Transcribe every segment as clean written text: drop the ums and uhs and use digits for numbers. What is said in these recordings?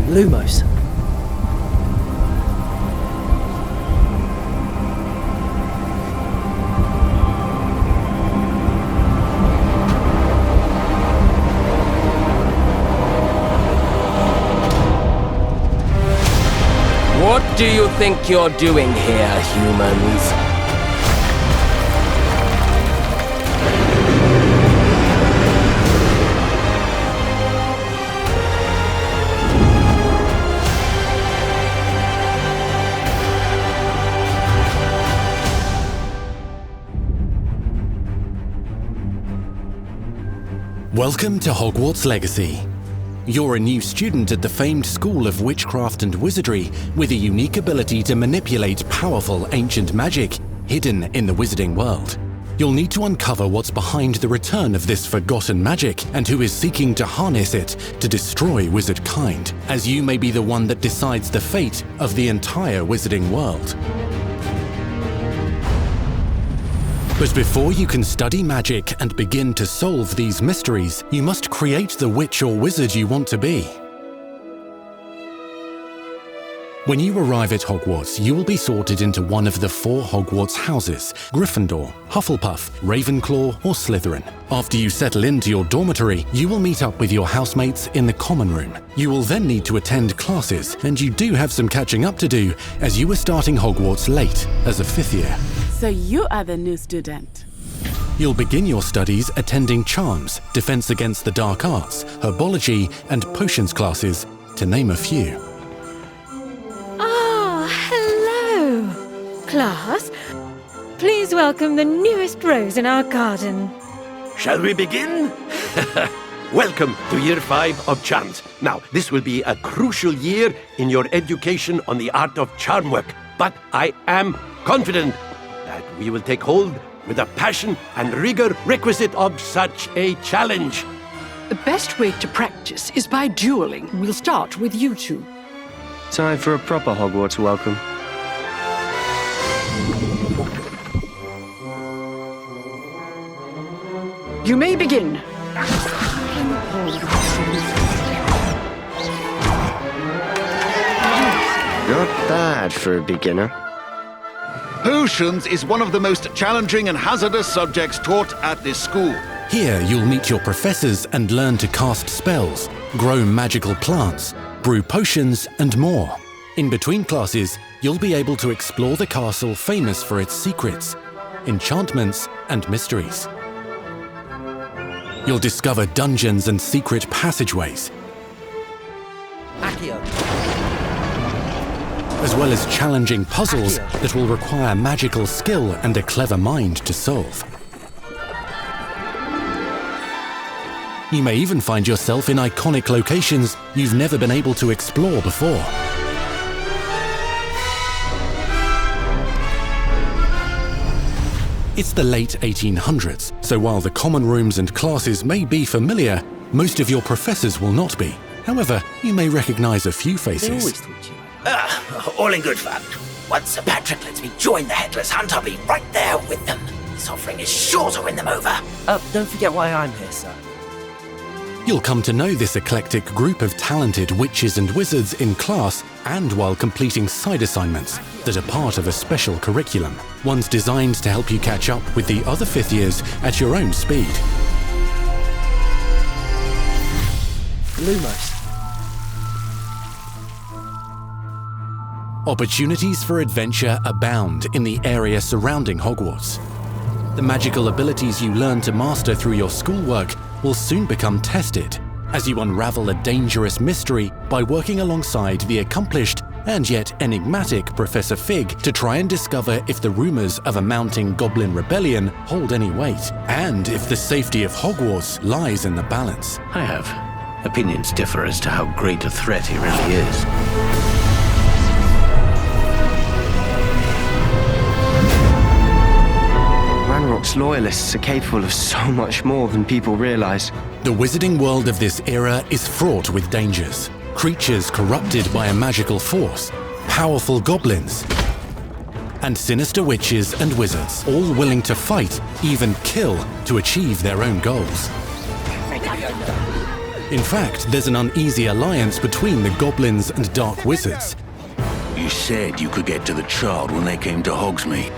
Lumos. What do you think you're doing here, humans? Welcome to Hogwarts Legacy. You're a new student at the famed School of Witchcraft and Wizardry with a unique ability to manipulate powerful ancient magic hidden in the wizarding world. You'll need to uncover what's behind the return of this forgotten magic and who is seeking to harness it to destroy wizard kind, as you may be the one that decides the fate of the entire wizarding world. But before you can study magic and begin to solve these mysteries, you must create the witch or wizard you want to be. When you arrive at Hogwarts, you will be sorted into one of the 4 Hogwarts houses: Gryffindor, Hufflepuff, Ravenclaw, or Slytherin. After you settle into your dormitory, you will meet up with your housemates in the common room. You will then need to attend classes, and you do have some catching up to do, as you are starting Hogwarts late as a 5th year. So you are the new student. You'll begin your studies attending Charms, Defense Against the Dark Arts, Herbology, and Potions classes, to name a few. Hello, class. Please welcome the newest rose in our garden. Shall we begin? Welcome to Year 5 of Charms. Now, this will be a crucial year in your education on the art of charm work, but I am confident that we will take hold with the passion and rigor requisite of such a challenge. The best way to practice is by dueling. We'll start with you two. Time for a proper Hogwarts welcome. You may begin. Not bad for a beginner. Potions is one of the most challenging and hazardous subjects taught at this school. Here, you'll meet your professors and learn to cast spells, grow magical plants, brew potions, and more. In between classes, you'll be able to explore the castle famous for its secrets, enchantments, and mysteries. You'll discover dungeons and secret passageways, as well as challenging puzzles that will require magical skill and a clever mind to solve. You may even find yourself in iconic locations you've never been able to explore before. It's the late 1800s, so while the common rooms and classes may be familiar, most of your professors will not be. However, you may recognize a few faces. All in good fun. Once Sir Patrick lets me join the Headless Hunt, I'll be right there with them. This offering is sure to win them over. Don't forget why I'm here, sir. You'll come to know this eclectic group of talented witches and wizards in class and while completing side assignments that are part of a special curriculum, ones designed to help you catch up with the other 5th years at your own speed. Lumos. Opportunities for adventure abound in the area surrounding Hogwarts. The magical abilities you learn to master through your schoolwork will soon become tested as you unravel a dangerous mystery by working alongside the accomplished and yet enigmatic Professor Fig to try and discover if the rumors of a mounting goblin rebellion hold any weight, and if the safety of Hogwarts lies in the balance. I have opinions differ as to how great a threat he really is. Hogwarts loyalists are capable of so much more than people realize. The wizarding world of this era is fraught with dangers. Creatures corrupted by a magical force, powerful goblins, and sinister witches and wizards, all willing to fight, even kill, to achieve their own goals. In fact, there's an uneasy alliance between the goblins and dark wizards. You said you could get to the child when they came to Hogsmeade.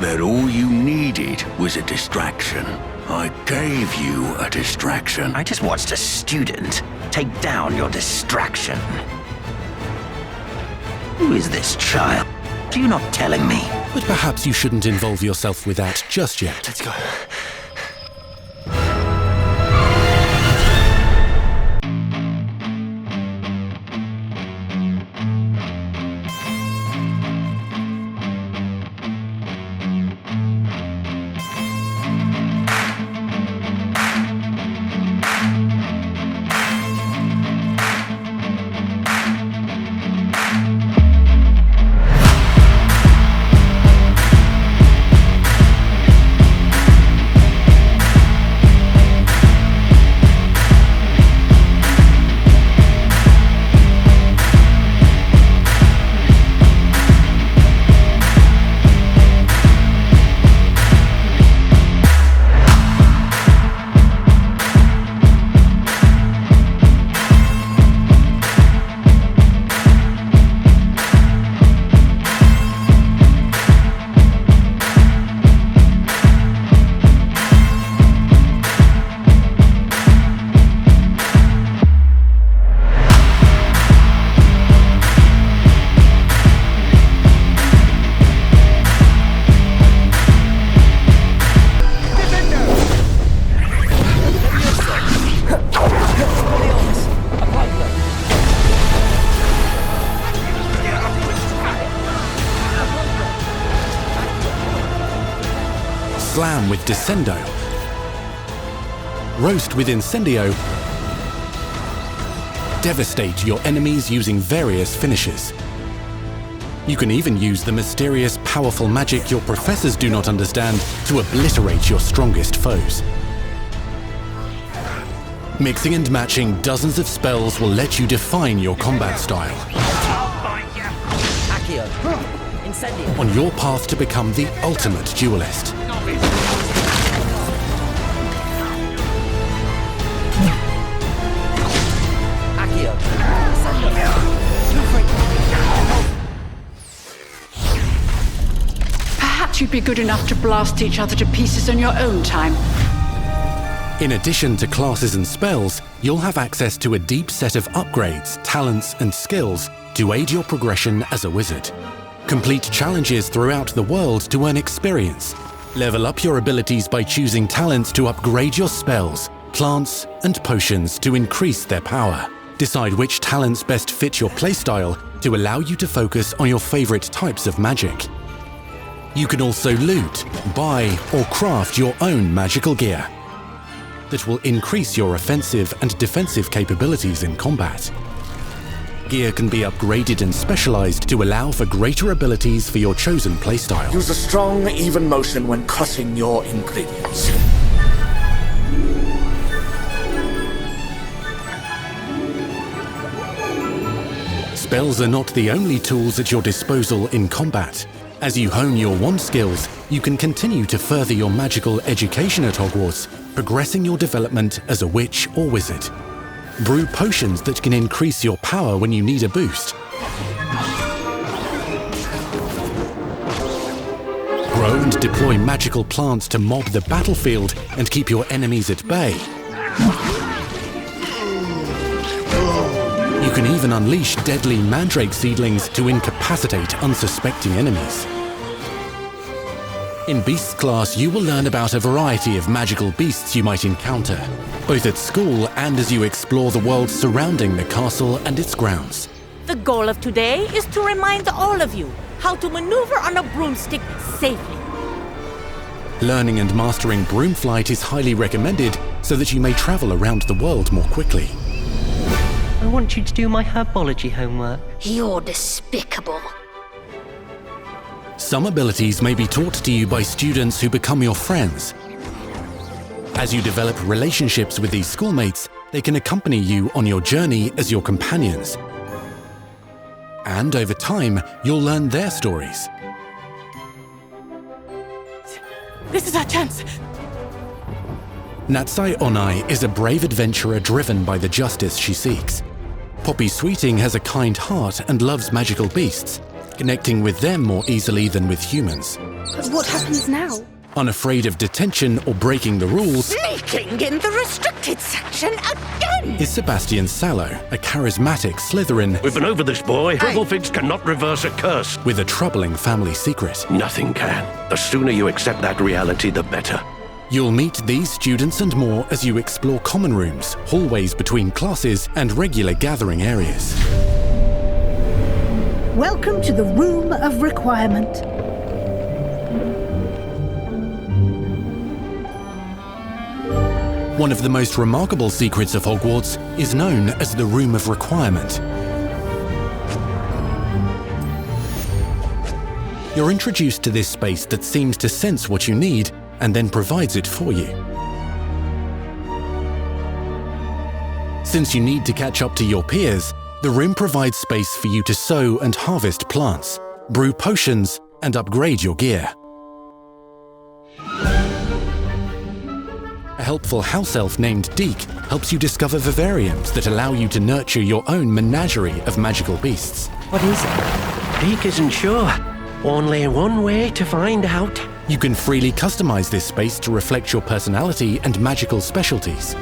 That all you needed was a distraction. I gave you a distraction. I just watched a student take down your distraction. Who is this child? Are you not telling me? But perhaps you shouldn't involve yourself with that just yet. Let's go. Slam with Descendo, Roast with Incendio, devastate your enemies using various finishes. You can even use the mysterious, powerful magic your professors do not understand to obliterate your strongest foes. Mixing and matching dozens of spells will let you define your combat style. Accio. Incendio. On your path to become the ultimate duelist. Accio. Perhaps you'd be good enough to blast each other to pieces on your own time. In addition to classes and spells, you'll have access to a deep set of upgrades, talents, and skills to aid your progression as a wizard. Complete challenges throughout the world to earn experience. Level up your abilities by choosing talents to upgrade your spells, plants, and potions to increase their power. Decide which talents best fit your playstyle to allow you to focus on your favorite types of magic. You can also loot, buy, or craft your own magical gear that will increase your offensive and defensive capabilities in combat. Gear can be upgraded and specialized to allow for greater abilities for your chosen playstyle. Use a strong, even motion when cutting your ingredients. Spells are not the only tools at your disposal in combat. As you hone your wand skills, you can continue to further your magical education at Hogwarts, progressing your development as a witch or wizard. Brew potions that can increase your power when you need a boost. Grow and deploy magical plants to mob the battlefield and keep your enemies at bay. You can even unleash deadly mandrake seedlings to incapacitate unsuspecting enemies. In Beasts class, you will learn about a variety of magical beasts you might encounter, both at school and as you explore the world surrounding the castle and its grounds. The goal of today is to remind all of you how to maneuver on a broomstick safely. Learning and mastering broom flight is highly recommended so that you may travel around the world more quickly. I want you to do my herbology homework. You're despicable. Some abilities may be taught to you by students who become your friends. As you develop relationships with these schoolmates, they can accompany you on your journey as your companions. And over time, you'll learn their stories. This is our chance. Natsai Onai is a brave adventurer driven by the justice she seeks. Poppy Sweeting has a kind heart and loves magical beasts, connecting with them more easily than with humans. But what happens now? Unafraid of detention or breaking the rules, Sneaking in the restricted section again! is Sebastian Sallow, a charismatic Slytherin We've been over this, boy. Figs cannot reverse a curse. with a troubling family secret. Nothing can. The sooner you accept that reality, the better. You'll meet these students and more as you explore common rooms, hallways between classes, and regular gathering areas. Welcome to the Room of Requirement. One of the most remarkable secrets of Hogwarts is known as the Room of Requirement. You're introduced to this space that seems to sense what you need and then provides it for you. Since you need to catch up to your peers, the room provides space for you to sow and harvest plants, brew potions, and upgrade your gear. A helpful house elf named Deke helps you discover vivariums that allow you to nurture your own menagerie of magical beasts. What is it? Deke isn't sure. Only one way to find out. You can freely customize this space to reflect your personality and magical specialties.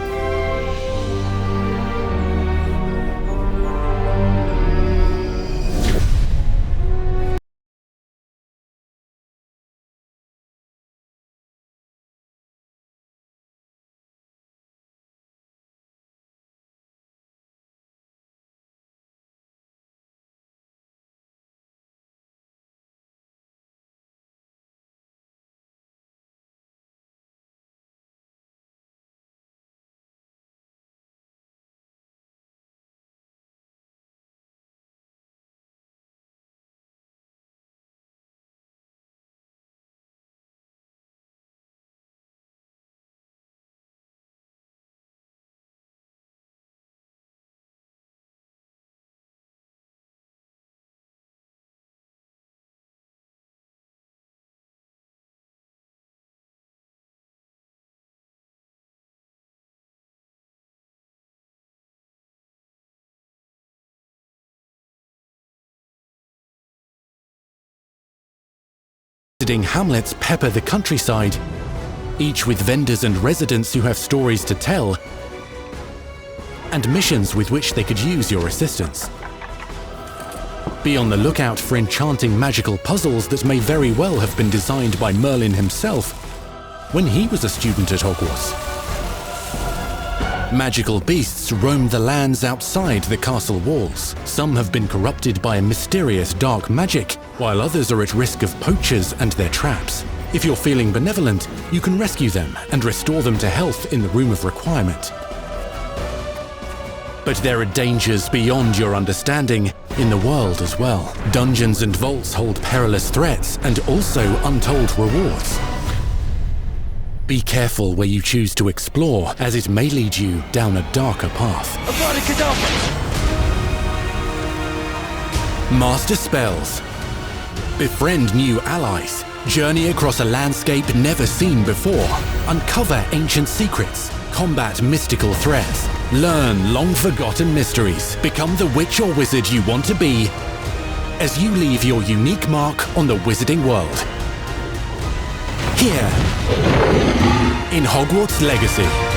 Hamlets pepper the countryside, each with vendors and residents who have stories to tell and missions with which they could use your assistance. Be on the lookout for enchanting magical puzzles that may very well have been designed by Merlin himself when he was a student at Hogwarts. Magical beasts roam the lands outside the castle walls. Some have been corrupted by a mysterious dark magic, while others are at risk of poachers and their traps. If you're feeling benevolent, you can rescue them and restore them to health in the Room of Requirement. But there are dangers beyond your understanding in the world as well. Dungeons and vaults hold perilous threats and also untold rewards. Be careful where you choose to explore, as it may lead you down a darker path. Master spells. Befriend new allies. Journey across a landscape never seen before. Uncover ancient secrets. Combat mystical threats. Learn long-forgotten mysteries. Become the witch or wizard you want to be as you leave your unique mark on the wizarding world. Here, in Hogwarts Legacy.